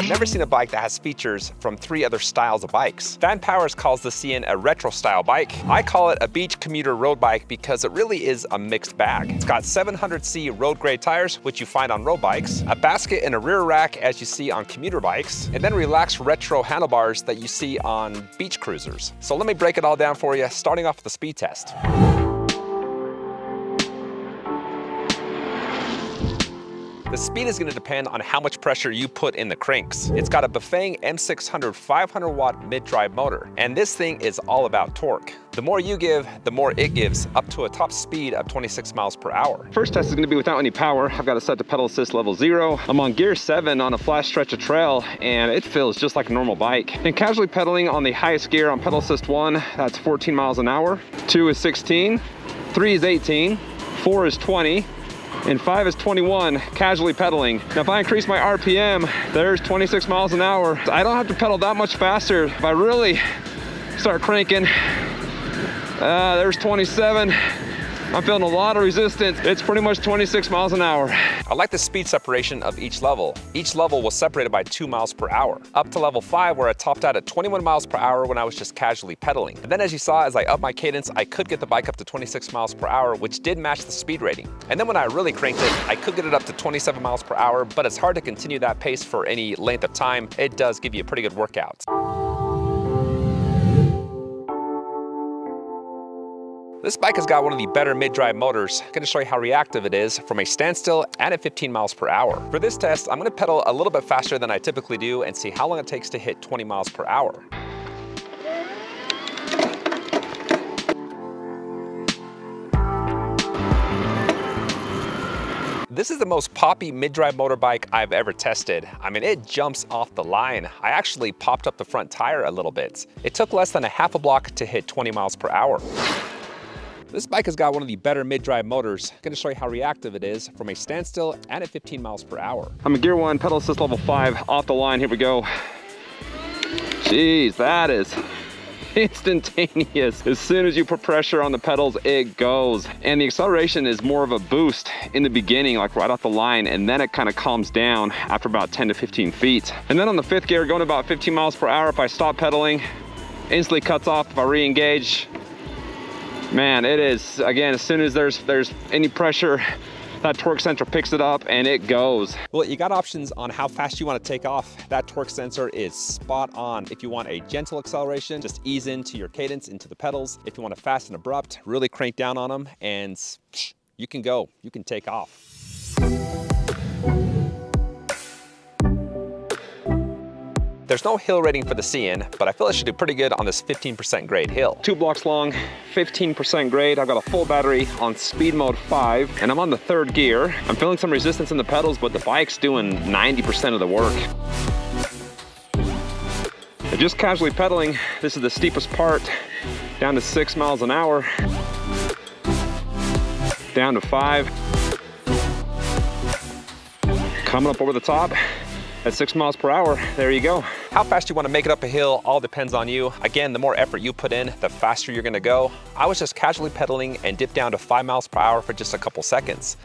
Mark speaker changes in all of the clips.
Speaker 1: I've never seen a bike that has features from 3 other styles of bikes. Vanpowers calls the Seine a retro style bike. I call it a beach commuter road bike because it really is a mixed bag. It's got 700C road grade tires, which you find on road bikes, a basket and a rear rack as you see on commuter bikes, and then relaxed retro handlebars that you see on beach cruisers. So let me break it all down for you, starting off with the speed test. The speed is going to depend on how much pressure you put in the cranks. It's got a Bafang M600 500 watt mid-drive motor, and this thing is all about torque. The more you give, the more it gives, up to a top speed of 26 miles per hour. First test is going to be without any power. I've got it set to pedal assist level 0. I'm on gear 7 on a flat stretch of trail, and it feels just like a normal bike. And casually pedaling on the highest gear on pedal assist 1, that's 14 miles an hour. 2 is 16, 3 is 18, 4 is 20, and 5 is 21, casually pedaling. Now if I increase my RPM, there's 26 miles an hour. I don't have to pedal that much faster. If I really start cranking, there's 27. I'm feeling a lot of resistance. It's pretty much 26 miles an hour. I like the speed separation of each level. Each level was separated by 2 miles per hour. Up to level 5 where I topped out at 21 miles per hour when I was just casually pedaling. And then as you saw, as I upped my cadence, I could get the bike up to 26 miles per hour, which did match the speed rating. And then when I really cranked it, I could get it up to 27 miles per hour, but it's hard to continue that pace for any length of time. It does give you a pretty good workout. This bike has got one of the better mid-drive motors. I'm going to show you how reactive it is from a standstill and at 15 miles per hour. For this test, I'm going to pedal a little bit faster than I typically do and see how long it takes to hit 20 miles per hour. This is the most poppy mid-drive motor bike I've ever tested. I mean, it jumps off the line. I actually popped up the front tire a little bit. It took less than a half a block to hit 20 miles per hour. This bike has got one of the better mid-drive motors. I'm going to show you how reactive it is from a standstill and at 15 miles per hour. I'm in gear 1, pedal assist level 5, off the line. Here we go. Jeez, that is instantaneous. As soon as you put pressure on the pedals, it goes. And the acceleration is more of a boost in the beginning, like right off the line, and then it kind of calms down after about 10 to 15 feet. And then on the 5th gear, going about 15 miles per hour, if I stop pedaling, instantly cuts off if I re-engage. Man, it is, again, as soon as there's any pressure, that torque sensor picks it up and it goes. Well, you got options on how fast you want to take off. That torque sensor is spot on. If you want a gentle acceleration, just ease into your cadence, into the pedals. If you want a fast and abrupt, really crank down on them and you can go, you can take off. There's no hill rating for the Seine, but I feel it should do pretty good on this 15% grade hill. 2 blocks long, 15% grade. I've got a full battery on speed mode 5, and I'm on the 3rd gear. I'm feeling some resistance in the pedals, but the bike's doing 90% of the work. And just casually pedaling, this is the steepest part, down to 6 miles an hour, down to 5. Coming up over the top. At 6 miles per hour, there you go. How fast you want to make it up a hill all depends on you. Again, the more effort you put in, the faster you're going to go. I was just casually pedaling and dipped down to 5 miles per hour for just a couple seconds.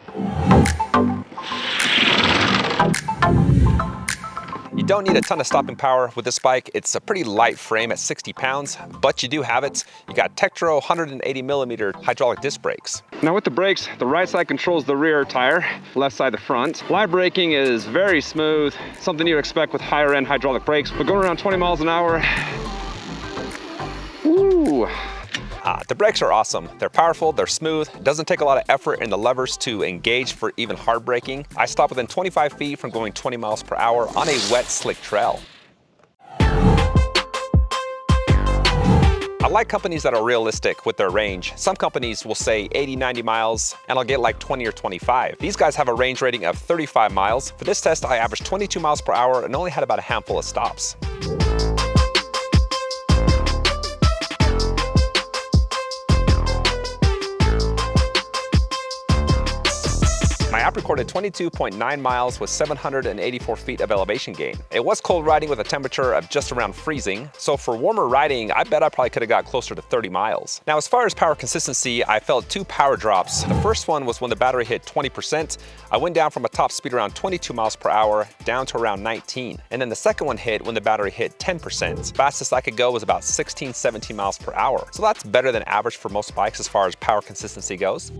Speaker 1: You don't need a ton of stopping power with this bike. It's a pretty light frame at 60 pounds, but you do have it. You got Tektro 180mm hydraulic disc brakes. Now with the brakes, the right side controls the rear tire, left side the front. Live braking is very smooth, something you would expect with higher end hydraulic brakes, but going around 20 miles an hour, woo. The brakes are awesome. They're powerful, they're smooth. It doesn't take a lot of effort in the levers to engage for even hard braking. I stopped within 25 feet from going 20 miles per hour on a wet, slick trail. I like companies that are realistic with their range. Some companies will say 80, 90 miles, and I'll get like 20 or 25. These guys have a range rating of 35 miles. For this test, I averaged 22 miles per hour and only had about a handful of stops. My app recorded 22.9 miles with 784 feet of elevation gain. It was cold riding with a temperature of just around freezing, so for warmer riding, I bet I probably could have got closer to 30 miles. Now, as far as power consistency, I felt two power drops. The first one was when the battery hit 20%. I went down from a top speed around 22 miles per hour down to around 19. And then the second one hit when the battery hit 10%. Fastest I could go was about 16, 17 miles per hour. So that's better than average for most bikes as far as power consistency goes.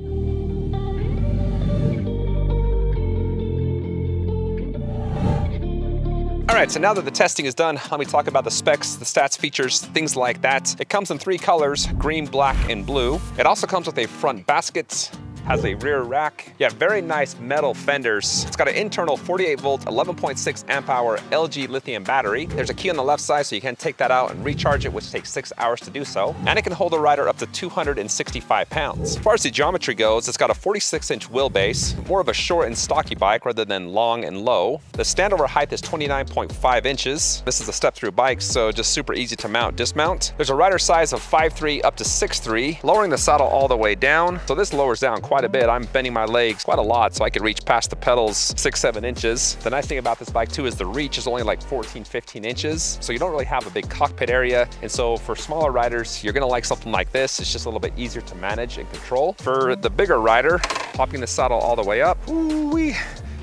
Speaker 1: All right, so now that the testing is done, let me talk about the specs, the stats, features, things like that. It comes in 3 colors, green, black, and blue. It also comes with a front basket, has a rear rack. Yeah, very nice metal fenders. It's got an internal 48 volt, 11.6 amp hour LG lithium battery. There's a key on the left side so you can take that out and recharge it, which takes 6 hours to do so. And it can hold a rider up to 265 pounds. As far as the geometry goes, it's got a 46-inch wheelbase, more of a short and stocky bike rather than long and low. The standover height is 29.5 inches. This is a step-through bike, so just super easy to mount, dismount. There's a rider size of 5'3" up to 6'3", lowering the saddle all the way down. So this lowers down quite a bit. I'm bending my legs quite a lot so I could reach past the pedals 6-7 inches. The nice thing about this bike too is the reach is only like 14-15 inches. So you don't really have a big cockpit area. And so for smaller riders, you're gonna like something like this. It's just a little bit easier to manage and control. For the bigger rider, popping the saddle all the way up, ooh-wee.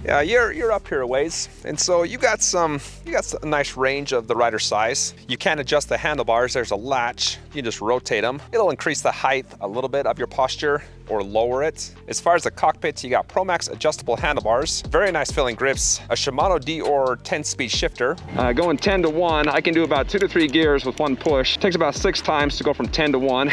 Speaker 1: Yeah, you're up here a ways, and so you got a nice range of the rider size. You can adjust the handlebars. There's a latch. You just rotate them. It'll increase the height a little bit of your posture or lower it. As far as the cockpits, you got ProMax adjustable handlebars, very nice feeling grips, a Shimano Dior 10-speed shifter. Going 10 to 1, I can do about 2 to 3 gears with one push. Takes about 6 times to go from 10 to 1.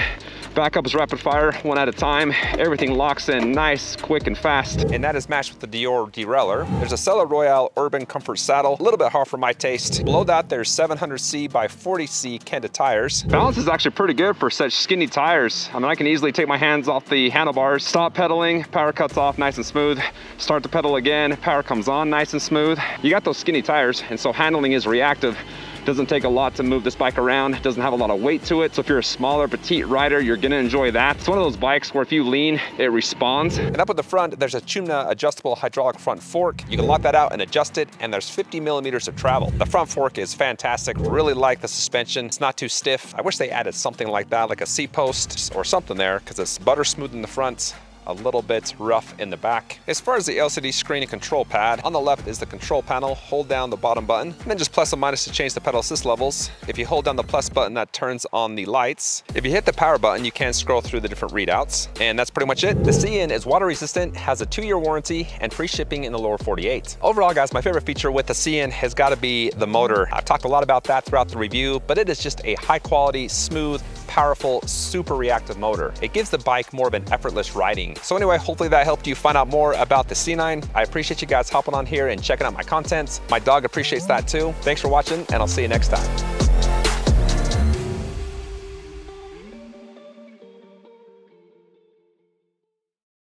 Speaker 1: Backup is rapid fire, 1 at a time. Everything locks in nice, quick, and fast. And that is matched with the Dior derailleur. There's a Sella Royale Urban Comfort saddle, a little bit hard for my taste. Below that, there's 700C by 40C Kenda tires. Balance is actually pretty good for such skinny tires. I mean, I can easily take my hands off the handlebars, stop pedaling, power cuts off nice and smooth, start to pedal again, power comes on nice and smooth. You got those skinny tires, and so handling is reactive. Doesn't take a lot to move this bike around. It doesn't have a lot of weight to it. So if you're a smaller, petite rider, you're gonna enjoy that. It's one of those bikes where if you lean, it responds. And up at the front, there's a Chumna adjustable hydraulic front fork. You can lock that out and adjust it, and there's 50 millimeters of travel. The front fork is fantastic. Really like the suspension. It's not too stiff. I wish they added something like that, like a seat post or something there, because it's butter smooth in the front, a little bit rough in the back. As far as the LCD screen and control pad, on the left is the control panel. Hold down the bottom button, and then just plus and minus to change the pedal assist levels. If you hold down the plus button, that turns on the lights. If you hit the power button, you can scroll through the different readouts, and that's pretty much it. The CN is water resistant, has a 2-year warranty, and free shipping in the lower 48. Overall, guys, my favorite feature with the CN has got to be the motor. I've talked a lot about that throughout the review, but it is just a high quality, smooth, powerful, super reactive motor. It gives the bike more of an effortless riding. So anyway, hopefully that helped you find out more about the C9. I appreciate you guys hopping on here and checking out my content. My dog appreciates that too. Thanks for watching, and I'll see you next time.